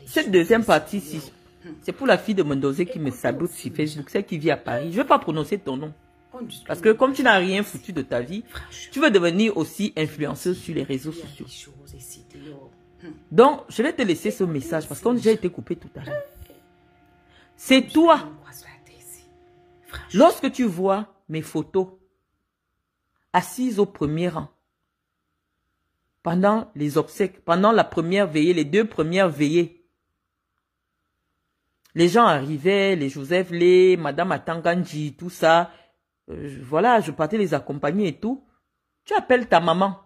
Cette deuxième partie-ci, c'est pour la fille de Mendozé qui me sabote sur Facebook, celle qui vit à Paris. Je ne vais pas prononcer ton nom. Parce que comme tu n'as rien foutu de ta vie, tu veux devenir aussi influenceuse sur les réseaux sociaux. Donc, je vais te laisser ce message parce qu'on a déjà été coupé tout à l'heure. C'est toi. Lorsque tu vois mes photos assises au premier rang, pendant les obsèques, pendant la première veillée, les 2 premières veillées, les gens arrivaient, les Joseph Lé, Madame Atanganji, tout ça. Voilà, je partais les accompagner et tout. Tu appelles ta maman.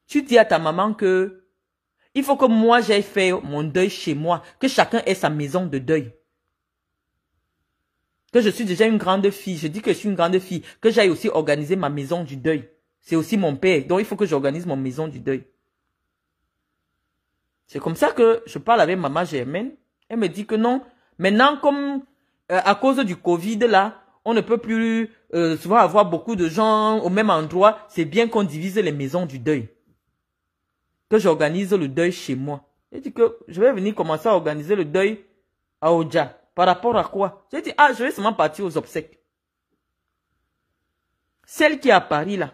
Tu dis à ta maman que il faut que moi j'aille faire mon deuil chez moi, que chacun ait sa maison de deuil. Que je suis déjà une grande fille, je dis que je suis une grande fille, que j'aille aussi organiser ma maison du deuil. C'est aussi mon père, donc il faut que j'organise mon maison du deuil. C'est comme ça que je parle avec maman Germaine. Elle me dit que non, maintenant comme à cause du Covid là, on ne peut plus souvent avoir beaucoup de gens au même endroit, c'est bien qu'on divise les maisons du deuil. Que j'organise le deuil chez moi. J'ai dit que je vais venir commencer à organiser le deuil à Oja. Par rapport à quoi? J'ai dit, ah, je vais seulement partir aux obsèques. Celle qui est à Paris là,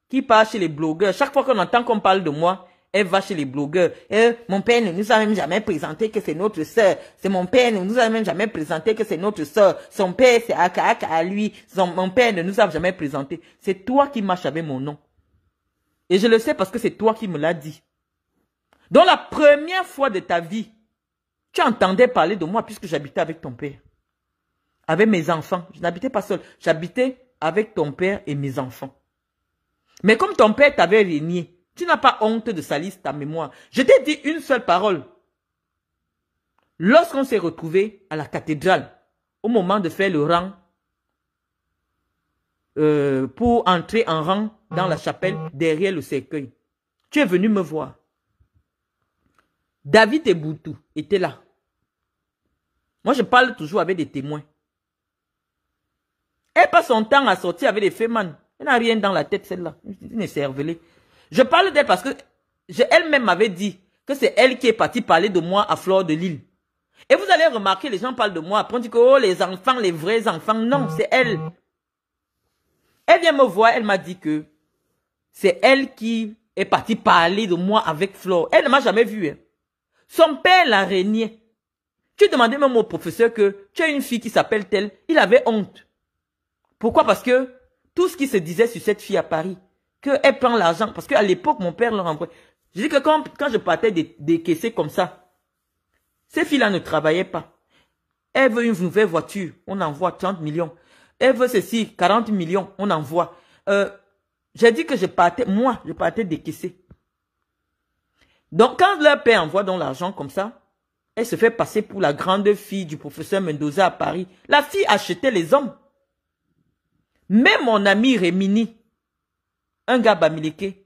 qui part chez les blogueurs, chaque fois qu'on entend qu'on parle de moi, elle va chez les blogueurs. Mon père ne nous a même jamais présenté que c'est notre soeur. C'est mon père ne nous a même jamais présenté que c'est notre soeur. Son père, c'est Aka à lui. Mon père ne nous a jamais présenté. C'est toi qui marches avec mon nom. Et je le sais parce que c'est toi qui me l'as dit. Donc la première fois de ta vie, tu entendais parler de moi puisque j'habitais avec ton père. Avec mes enfants. Je n'habitais pas seul. J'habitais avec ton père et mes enfants. Mais comme ton père t'avait régné, tu n'as pas honte de salir ta mémoire. Je t'ai dit une seule parole. Lorsqu'on s'est retrouvés à la cathédrale, au moment de faire le rang, pour entrer en rang dans la chapelle derrière le cercueil, tu es venu me voir. David Eboutou était là. Moi, je parle toujours avec des témoins. Elle passe son temps à sortir avec des fémans. Elle n'a rien dans la tête, celle-là. Elle ne s'est révélée. Je parle d'elle parce que elle-même m'avait dit que c'est elle qui est partie parler de moi à Fleur de Lille. Et vous allez remarquer, les gens parlent de moi. Après, on dit que oh, les enfants, les vrais enfants. Non, c'est elle. Elle vient me voir, elle m'a dit que c'est elle qui est partie parler de moi avec Flore. Elle ne m'a jamais vue. Hein. Son père l'a régné. Tu demandais même au professeur que tu as une fille qui s'appelle telle. Il avait honte. Pourquoi? Parce que tout ce qui se disait sur cette fille à Paris, qu'elle prend l'argent, parce qu'à l'époque, mon père leur envoyait. Je dis que quand je partais décaisser comme ça, ces filles-là ne travaillaient pas. Elle veut une nouvelle voiture, on envoie 30 millions. Elle veut ceci, 40 millions, on envoie. J'ai dit que je partais décaisser. Donc, quand leur père envoie donc l'argent comme ça, elle se fait passer pour la grande fille du professeur Mendoza à Paris. La fille achetait les hommes. Même mon ami Rémini, un gars bamileke,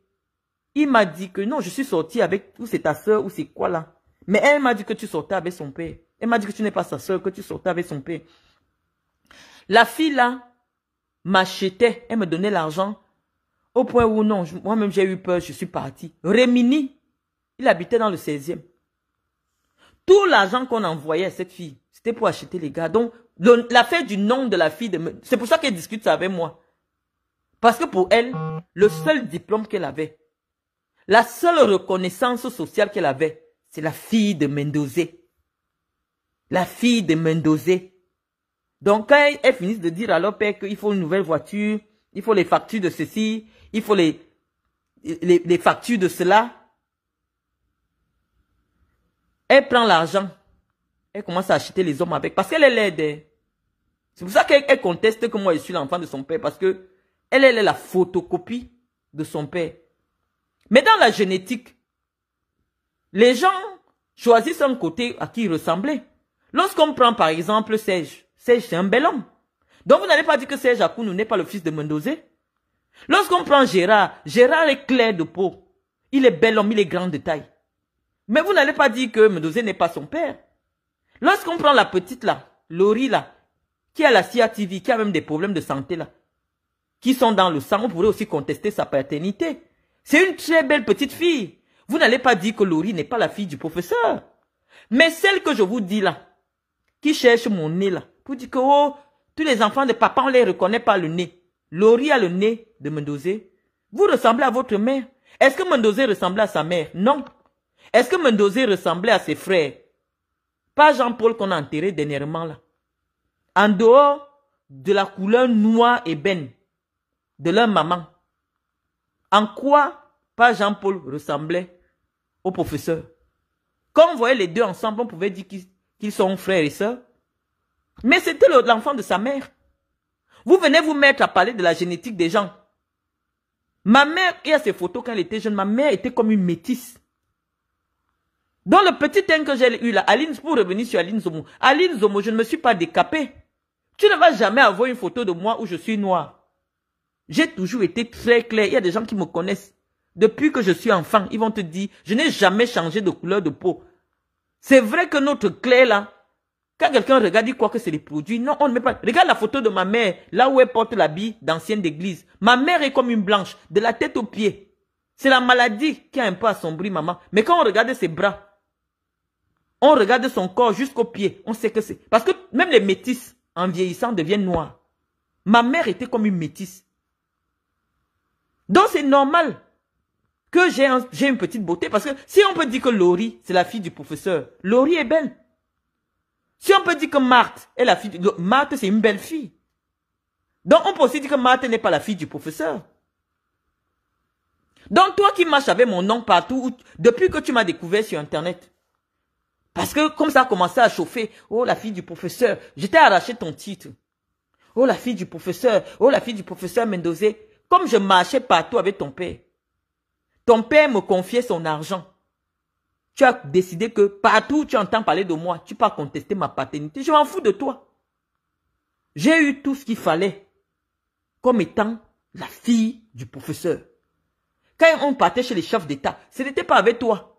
il m'a dit que non, je suis sortie avec, ou c'est ta soeur, ou c'est quoi là. Mais elle m'a dit que tu sortais avec son père. Elle m'a dit que tu n'es pas sa soeur, que tu sortais avec son père. La fille là, m'achetait, elle me donnait l'argent, au point où non, moi-même j'ai eu peur, je suis partie. Rémini, il habitait dans le 16e. Tout l'argent qu'on envoyait à cette fille, c'était pour acheter les gars. Donc, l'affaire du nom de la fille, c'est pour ça qu'elle discute ça avec moi. Parce que pour elle, le seul diplôme qu'elle avait, la seule reconnaissance sociale qu'elle avait, c'est la fille de Mendozé. La fille de Mendozé. Donc, quand elles finissent de dire à leur père qu'il faut une nouvelle voiture, il faut les factures de ceci, il faut les factures de cela, elle prend l'argent. Elle commence à acheter les hommes avec. Parce qu'elle l'aide. C'est pour ça qu'elle conteste que moi je suis l'enfant de son père. Parce que elle est la photocopie de son père. Mais dans la génétique, les gens choisissent un côté à qui ils ressemblaient. Lorsqu'on prend par exemple Serge, Serge c'est un bel homme. Donc vous n'allez pas dire que Serge Akounou n'est pas le fils de Mendozé. Lorsqu'on prend Gérard, Gérard est clair de peau. Il est bel homme, il est grand de taille. Mais vous n'allez pas dire que Mendozé n'est pas son père. Lorsqu'on prend la petite là, Laurie là, qui a la CIATV, qui a même des problèmes de santé là, qui sont dans le sang, on pourrait aussi contester sa paternité. C'est une très belle petite fille. Vous n'allez pas dire que Laurie n'est pas la fille du professeur. Mais celle que je vous dis là, qui cherche mon nez là, pour dire que oh, tous les enfants de papa, on ne les reconnaît pas le nez. Laurie a le nez de Mendozé. Vous ressemblez à votre mère. Est-ce que Mendozé ressemblait à sa mère? Non. Est-ce que Mendozé ressemblait à ses frères? Pas Jean-Paul qu'on a enterré dernièrement là. En dehors de la couleur noire ébène de leur maman, en quoi pas Jean-Paul ressemblait au professeur? Quand on voyait les deux ensemble, on pouvait dire qu'ils sont frères et sœurs. Mais c'était l'enfant de sa mère. Vous venez vous mettre à parler de la génétique des gens. Ma mère, il y a ses photos quand elle était jeune, ma mère était comme une métisse. Dans le petit teint que j'ai eu là, Aline, pour revenir sur Aline Zomo. Aline Zomo, je ne me suis pas décapée. Tu ne vas jamais avoir une photo de moi où je suis noire. J'ai toujours été très clair. Il y a des gens qui me connaissent. Depuis que je suis enfant, ils vont te dire, je n'ai jamais changé de couleur de peau. C'est vrai que notre clair là, quand quelqu'un regarde, il croit que c'est les produits. Non, on ne met pas. Regarde la photo de ma mère, là où elle porte l'habit d'ancienne d'église. Ma mère est comme une blanche, de la tête aux pieds. C'est la maladie qui a un peu assombri maman. Mais quand on regarde ses bras, on regarde son corps jusqu'aux pieds, on sait que c'est... Parce que même les métisses, en vieillissant, deviennent noirs. Ma mère était comme une métisse. Donc c'est normal que j'ai une petite beauté. Parce que si on peut dire que Laurie, c'est la fille du professeur, Laurie est belle. Si on peut dire que Marthe est la fille... Marthe, c'est une belle fille. Donc on peut aussi dire que Marthe n'est pas la fille du professeur. Donc toi qui marches avec mon nom partout, depuis que tu m'as découvert sur Internet, parce que comme ça a commencé à chauffer, oh la fille du professeur, je t'ai arraché ton titre. Oh la fille du professeur Mendozé. Comme je marchais partout avec ton père me confiait son argent. Tu as décidé que partout où tu entends parler de moi, tu peux contester ma paternité. Je m'en fous de toi. J'ai eu tout ce qu'il fallait comme étant la fille du professeur. Quand on partait chez les chefs d'État, ce n'était pas avec toi.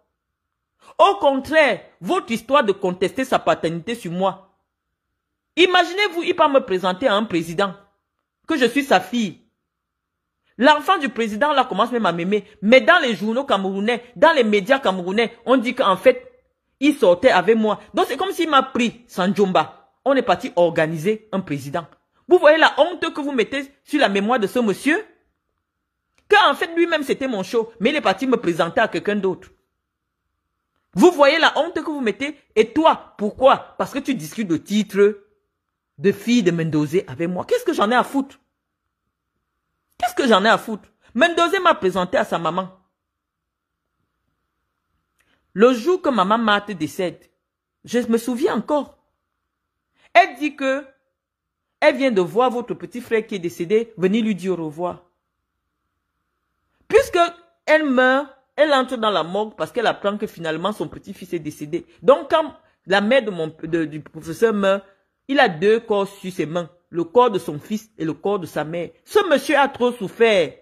Au contraire, votre histoire de contester sa paternité sur moi. Imaginez-vous, il peut me présenter à un président que je suis sa fille. L'enfant du président là commence même à m'aimer. Mais dans les journaux camerounais, dans les médias camerounais, on dit qu'en fait, il sortait avec moi. Donc c'est comme s'il m'a pris Sanjomba. On est parti organiser un président. Vous voyez la honte que vous mettez sur la mémoire de ce monsieur? Qu'en fait lui-même c'était mon show, mais il est parti me présenter à quelqu'un d'autre. Vous voyez la honte que vous mettez? Et toi, pourquoi? Parce que tu discutes de titre de fille de Mendozé avec moi. Qu'est-ce que j'en ai à foutre? Qu'est-ce que j'en ai à foutre? Mendozé m'a présenté à sa maman. Le jour que maman Marthe décède, je me souviens encore. Elle dit que elle vient de voir votre petit frère qui est décédé, venir lui dire au revoir. Puisque elle meurt, elle entre dans la morgue parce qu'elle apprend que finalement son petit-fils est décédé. Donc quand la mère du professeur meurt, il a deux corps sur ses mains. Le corps de son fils et le corps de sa mère. Ce monsieur a trop souffert.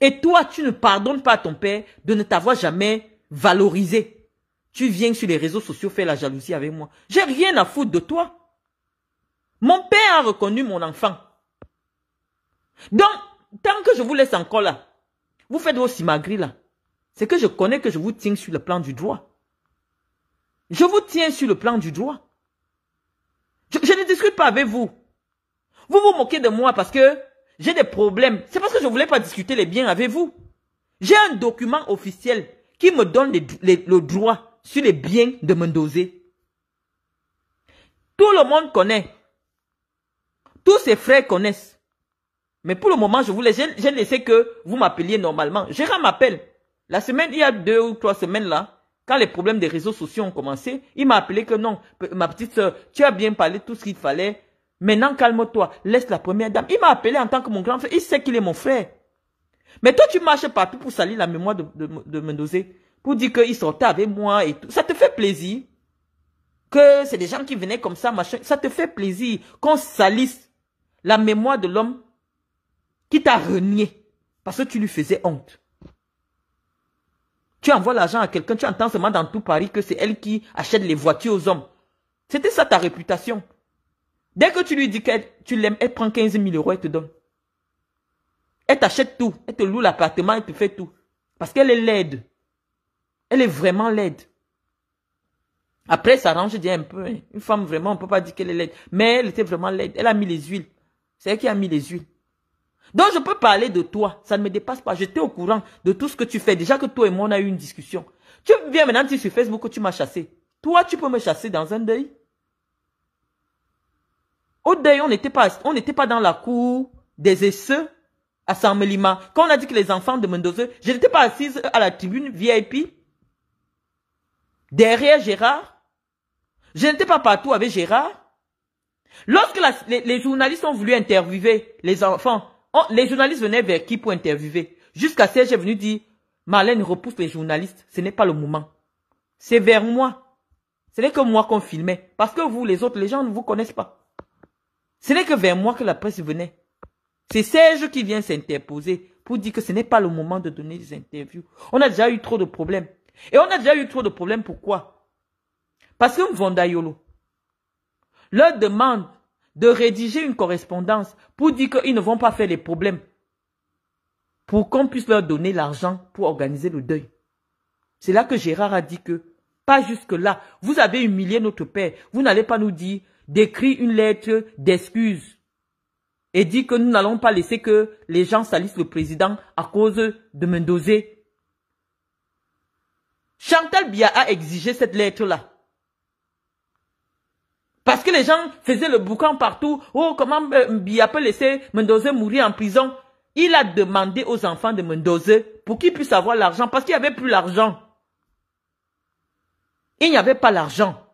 Et toi, tu ne pardonnes pas à ton père de ne t'avoir jamais valorisé. Tu viens sur les réseaux sociaux faire la jalousie avec moi. J'ai rien à foutre de toi. Mon père a reconnu mon enfant. Donc, tant que je vous laisse encore là, vous faites vos simagris là. C'est que je connais que je vous tiens sur le plan du droit. Je vous tiens sur le plan du droit. Je ne discute pas avec vous. Vous vous moquez de moi parce que j'ai des problèmes. C'est parce que je ne voulais pas discuter les biens avec vous. J'ai un document officiel qui me donne le droit sur les biens de Mendozé. Tout le monde connaît. Tous ses frères connaissent. Mais pour le moment, j'ai laissé que vous m'appeliez normalement. Gérard m'appelle. La semaine, il y a 2 ou 3 semaines là, quand les problèmes des réseaux sociaux ont commencé, il m'a appelé que non, ma petite soeur, tu as bien parlé tout ce qu'il fallait. Maintenant, calme-toi, laisse la première dame. Il m'a appelé en tant que mon grand frère. Il sait qu'il est mon frère. Mais toi, tu marches partout pour salir la mémoire de Mendozé. Pour dire qu'il sortait avec moi et tout. Ça te fait plaisir. Que c'est des gens qui venaient comme ça, machin. Ça te fait plaisir qu'on salisse la mémoire de l'homme qui t'a renié. Parce que tu lui faisais honte. Tu envoies l'argent à quelqu'un, tu entends seulement dans tout Paris que c'est elle qui achète les voitures aux hommes. C'était ça ta réputation. Dès que tu lui dis que tu l'aimes, elle prend 15 000 €, elle te donne. Elle t'achète tout. Elle te loue l'appartement, elle te fait tout. Parce qu'elle est laide. Elle est vraiment laide. Après, ça range dit un peu. Hein. Une femme, vraiment, on ne peut pas dire qu'elle est laide. Mais elle était vraiment laide. Elle a mis les huiles. C'est elle qui a mis les huiles. Donc, je peux parler de toi. Ça ne me dépasse pas. J'étais au courant de tout ce que tu fais. Déjà que toi et moi, on a eu une discussion. Tu viens maintenant dire sur Facebook que tu m'as chassé. Toi, tu peux me chasser dans un deuil. Au deuil, on n'était pas dans la cour des essais à San Melima. Quand on a dit que les enfants de Mendoza, je n'étais pas assise à la tribune VIP. Derrière Gérard. Je n'étais pas partout avec Gérard. Lorsque les journalistes ont voulu interviewer les enfants, les journalistes venaient vers qui pour interviewer? Jusqu'à Serge est venu dire, Marlène repousse les journalistes, ce n'est pas le moment. C'est vers moi. Ce n'est que moi qu'on filmait. Parce que vous, les autres, les gens ne vous connaissent pas. Ce n'est que vers moi que la presse venait. C'est Serge qui vient s'interposer pour dire que ce n'est pas le moment de donner des interviews. On a déjà eu trop de problèmes. Et on a déjà eu trop de problèmes, pourquoi? Parce que Mvondayolo leur demande de rédiger une correspondance pour dire qu'ils ne vont pas faire les problèmes. Pour qu'on puisse leur donner l'argent pour organiser le deuil. C'est là que Gérard a dit que, pas jusque-là, vous avez humilié notre père. Vous n'allez pas nous dire d'écrire une lettre d'excuse et dire que nous n'allons pas laisser que les gens salissent le président à cause de Mendoza. Chantal Biya a exigé cette lettre-là. Parce que les gens faisaient le boucan partout. Oh, comment Biya peut laisser Mendoza mourir en prison? Il a demandé aux enfants de Mendoza pour qu'ils puissent avoir l'argent. Parce qu'il n'y avait plus l'argent. Il n'y avait pas l'argent.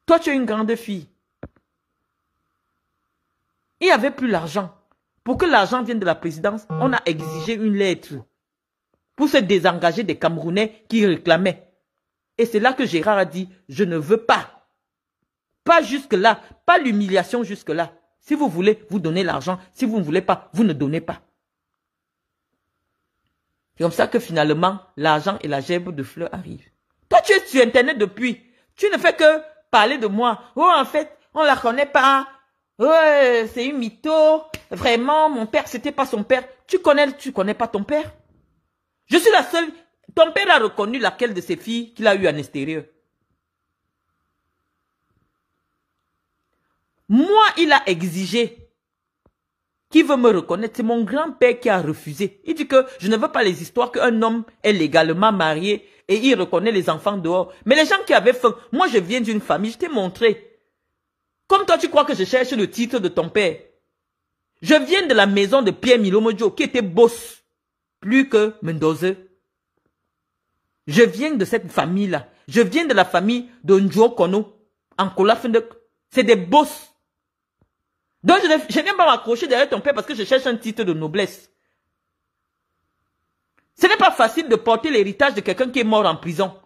Toi, tu es une grande fille. Il n'y avait plus l'argent. Pour que l'argent vienne de la présidence, on a exigé une lettre. Pour se désengager des Camerounais qui réclamaient. Et c'est là que Gérard a dit, je ne veux pas. Pas jusque-là. Pas l'humiliation jusque-là. Si vous voulez, vous donnez l'argent. Si vous ne voulez pas, vous ne donnez pas. C'est comme ça que finalement, l'argent et la gerbe de fleurs arrivent. Toi, tu es sur Internet depuis. Tu ne fais que parler de moi. Oh, en fait, on ne la connaît pas. Ouais, c'est une mytho. Vraiment, mon père, c'était pas son père. Tu connais pas ton père? Je suis la seule. Ton père a reconnu laquelle de ses filles qu'il a eu en extérieur. Moi, il a exigé. Qui veut me reconnaître? C'est mon grand-père qui a refusé. Il dit que je ne veux pas les histoires qu'un homme est légalement marié et il reconnaît les enfants dehors. Mais les gens qui avaient faim, moi je viens d'une famille, je t'ai montré. Comme toi, tu crois que je cherche le titre de ton père. Je viens de la maison de Pierre Milomodjo qui était boss, plus que Mendoza. Je viens de cette famille-là. Je viens de la famille de Njo Kono, en Kolafendek. C'est des boss. Donc, je n'aime pas m'accrocher derrière ton père parce que je cherche un titre de noblesse. Ce n'est pas facile de porter l'héritage de quelqu'un qui est mort en prison.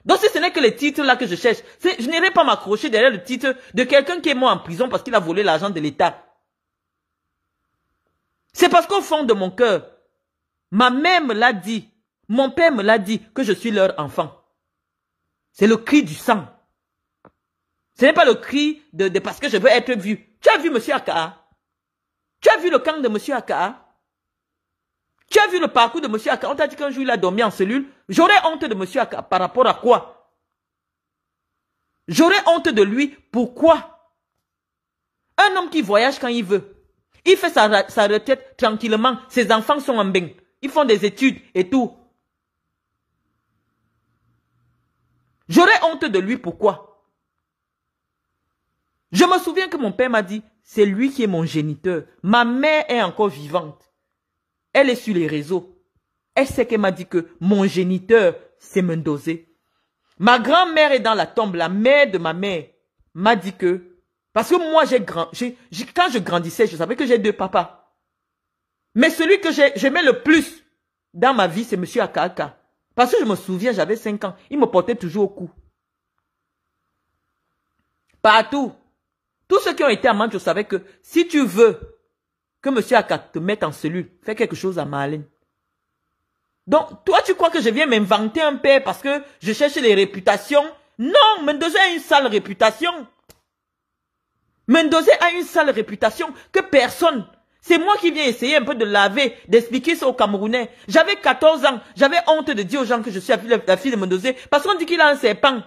Donc, si ce n'est que les titres-là que je cherche, je n'irai pas m'accrocher derrière le titre de quelqu'un qui est mort en prison parce qu'il a volé l'argent de l'État. C'est parce qu'au fond de mon cœur, ma mère me l'a dit, mon père me l'a dit que je suis leur enfant. C'est le cri du sang. Ce n'est pas le cri de parce que je veux être vu. Tu as vu M. Aka? Tu as vu le camp de M. Aka? Tu as vu le parcours de M. Aka? On t'a dit qu'un jour il a dormi en cellule. J'aurais honte de M. Aka par rapport à quoi? J'aurais honte de lui. Pourquoi? Un homme qui voyage quand il veut. Il fait sa retraite tranquillement. Ses enfants sont en bain. Ils font des études et tout. J'aurais honte de lui. Pourquoi? Je me souviens que mon père m'a dit, c'est lui qui est mon géniteur. Ma mère est encore vivante. Elle est sur les réseaux. Elle sait qu'elle m'a dit que mon géniteur, c'est Mendoza. Ma grand-mère est dans la tombe. La mère de ma mère m'a dit que... Parce que moi, quand je grandissais, je savais que j'ai deux papas. Mais celui que j'aimais le plus dans ma vie, c'est M. Akaka. Parce que je me souviens, j'avais 5 ans. Il me portait toujours au cou. Partout. Tous ceux qui ont été à Mancho savaient que si tu veux que M. Aka te mette en cellule, fais quelque chose à Marlène. Donc, toi, tu crois que je viens m'inventer un père parce que je cherche les réputations? Non, Mendoza a une sale réputation. Mendoza a une sale réputation que personne. C'est moi qui viens essayer un peu de laver, d'expliquer ça aux Camerounais. J'avais 14 ans. J'avais honte de dire aux gens que je suis la fille de Mendozé. Parce qu'on dit qu'il a un serpent.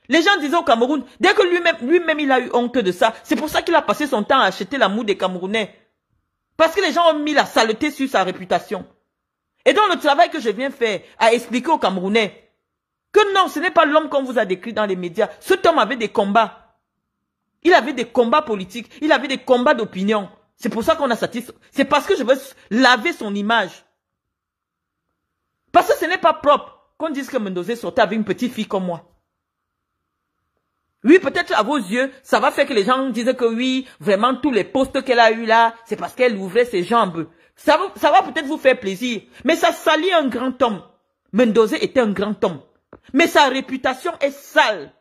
Les gens disaient au Cameroun, dès que lui-même il a eu honte de ça. C'est pour ça qu'il a passé son temps à acheter l'amour des Camerounais. Parce que les gens ont mis la saleté sur sa réputation. Et donc le travail que je viens faire, à expliquer aux Camerounais, que non, ce n'est pas l'homme qu'on vous a décrit dans les médias. Cet homme avait des combats. Il avait des combats politiques. Il avait des combats d'opinion. C'est pour ça qu'on a satisfait. C'est parce que je veux laver son image. Parce que ce n'est pas propre qu'on dise que Mendozé sortait avec une petite fille comme moi. Oui, peut-être à vos yeux, ça va faire que les gens disent que oui, vraiment tous les postes qu'elle a eu là, c'est parce qu'elle ouvrait ses jambes. Ça va peut-être vous faire plaisir. Mais ça salit un grand homme. Mendozé était un grand homme. Mais sa réputation est sale.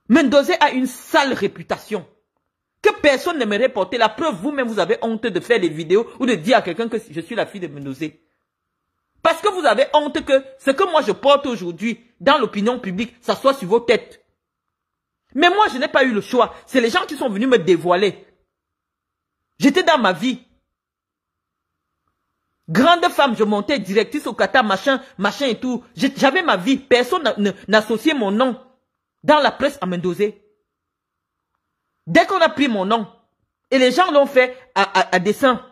Mendozé a une sale réputation. Que personne n'aimerait porter. La preuve, vous-même, vous avez honte de faire des vidéos ou de dire à quelqu'un que je suis la fille de Mendozé. Parce que vous avez honte que ce que moi je porte aujourd'hui dans l'opinion publique, ça soit sur vos têtes. Mais moi, je n'ai pas eu le choix. C'est les gens qui sont venus me dévoiler. J'étais dans ma vie. Grande femme, je montais directrice au Qatar, machin et tout. J'avais ma vie. Personne n'associait mon nom dans la presse à Mendozé. Dès qu'on a pris mon nom, et les gens l'ont fait à dessein.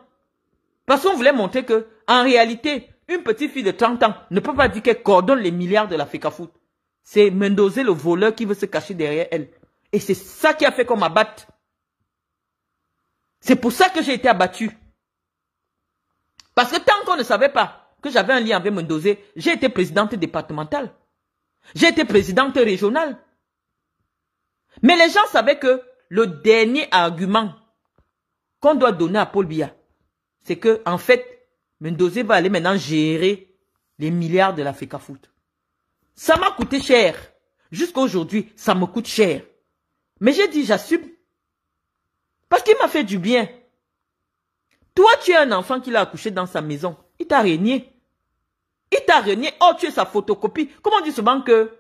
Parce qu'on voulait montrer que, en réalité, une petite fille de 30 ans ne peut pas dire qu'elle coordonne les milliards de la FECAFOOT. C'est Mendozé le voleur qui veut se cacher derrière elle. Et c'est ça qui a fait qu'on m'abatte. C'est pour ça que j'ai été abattu. Parce que tant qu'on ne savait pas que j'avais un lien avec Mendozé, j'ai été présidente départementale. J'ai été présidente régionale. Mais les gens savaient que le dernier argument qu'on doit donner à Paul Biya, c'est que, en fait, Mendozé va aller maintenant gérer les milliards de la FECAFOOT. Ça m'a coûté cher. Jusqu'à aujourd'hui, ça me coûte cher. Mais j'ai dit, j'assume. Parce qu'il m'a fait du bien. Toi, tu es un enfant qu'il a accouché dans sa maison. Il t'a régné. Il t'a régné. Oh, tu es sa photocopie. Comment on dit souvent que